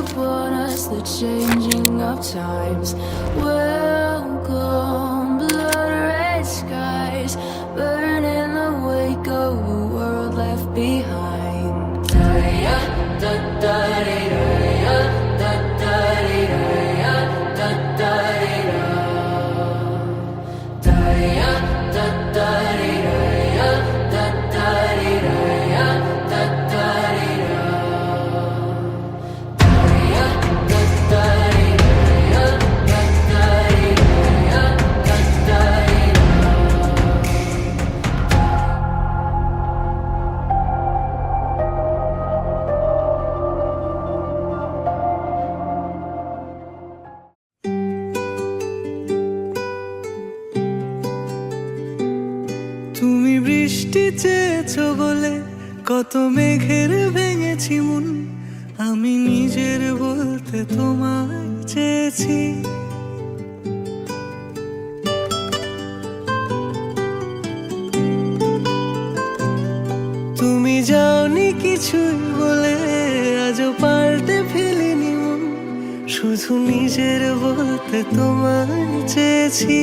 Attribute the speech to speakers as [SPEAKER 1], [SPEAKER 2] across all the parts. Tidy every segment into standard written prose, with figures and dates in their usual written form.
[SPEAKER 1] upon us, the changing of times. Welcome, blood red skies, burn in the wake of a world left behind. Da-ya, da-da-dee-da-ya, da-da-dee-da-ya, da-da-dee-da. Da-ya, da-da-dee-da-ya, da-da-dee-da-ya, da-da-dee-da. Da-ya, da-da-dee-da-ya, da-da-dee-da-ya,
[SPEAKER 2] তুমি বৃষ্টি চেয়েছো বলে কত মেঘের ভেঙেছি মন, আমি নিজের বলতে তোমায় চেয়েছি। তুমি যাওনি কিছুই বলে আজও পাল্টে ফেলিনি মন, শুধু নিজের বলতে তোমায় চেয়েছি।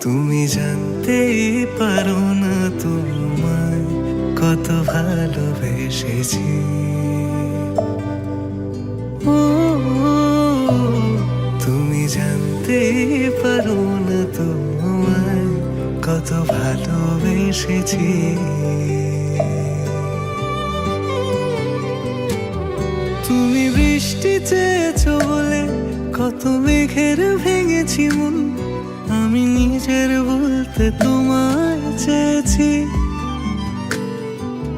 [SPEAKER 2] তুমি জানতেই পারো না তোমায় কত ভালোবেসেছি। ও তুমি জানতেই পারো না তোমায় কত ভালোবেসেছি। তুমি বৃষ্টি চেয়েছো বলে কত মেঘের ভেঙেছি মন, আমি নিজের বলতে তোমায় চেয়েছি।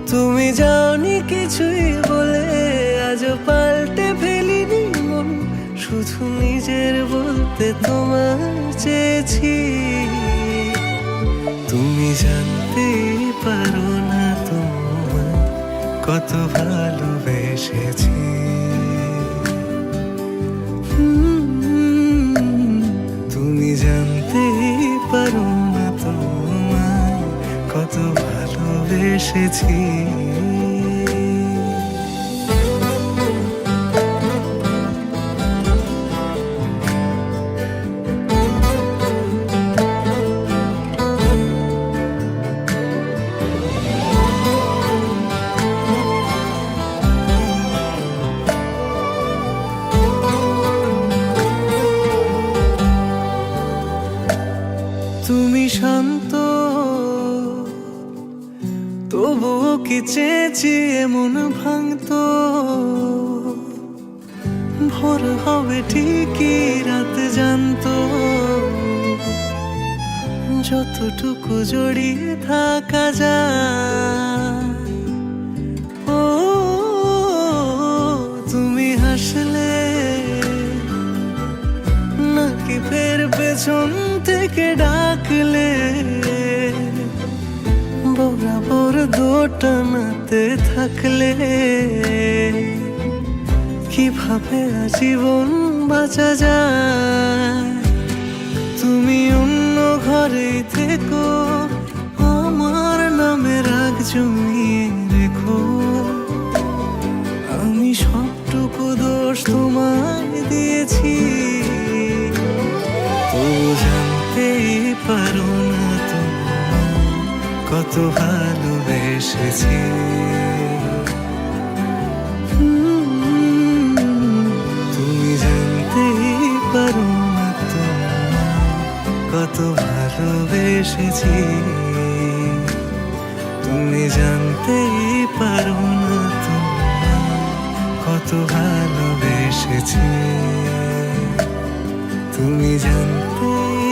[SPEAKER 2] তুমি যাওনি কিছুই বলে আজও পাল্টে ফেলিনি মন, শুধু নিজের বলতে তোমায় চেয়েছি। তুমি জানতেই পারো না তোমায় কত ভালোবেসেছি। তুমি জানতেই পারো না তোমায় কত ভালোবেসেছি। তুমি শান্ত তবুও কি চেয়েছি এমন ভাঙতো, ভোর হবে ঠিকই রাত জানতো, যতটুকু জড়িয়ে থাকা যায়। ও তুমি হাসলে নাকি ফের পেছন থেকে ডাকলে, বরাবর দোটানাতে থাকলে কিভাবে আজীবন বাঁচা যায়। তুমি অন্য ঘরে থেকো, আমার নামে রাগ জমিয়ে রেখো, আমি সবটুকু দোষ তোমায় দিয়েছি। তো জানতেই পারো না তোমায় কত ভালোবেসেছি। তুমি জানতেই পারো না তোমায় কত ভালোবেসেছি। তুমি জানতেই পারো না তোমায় কত ভালোবেসেছি। তুমি জানতেই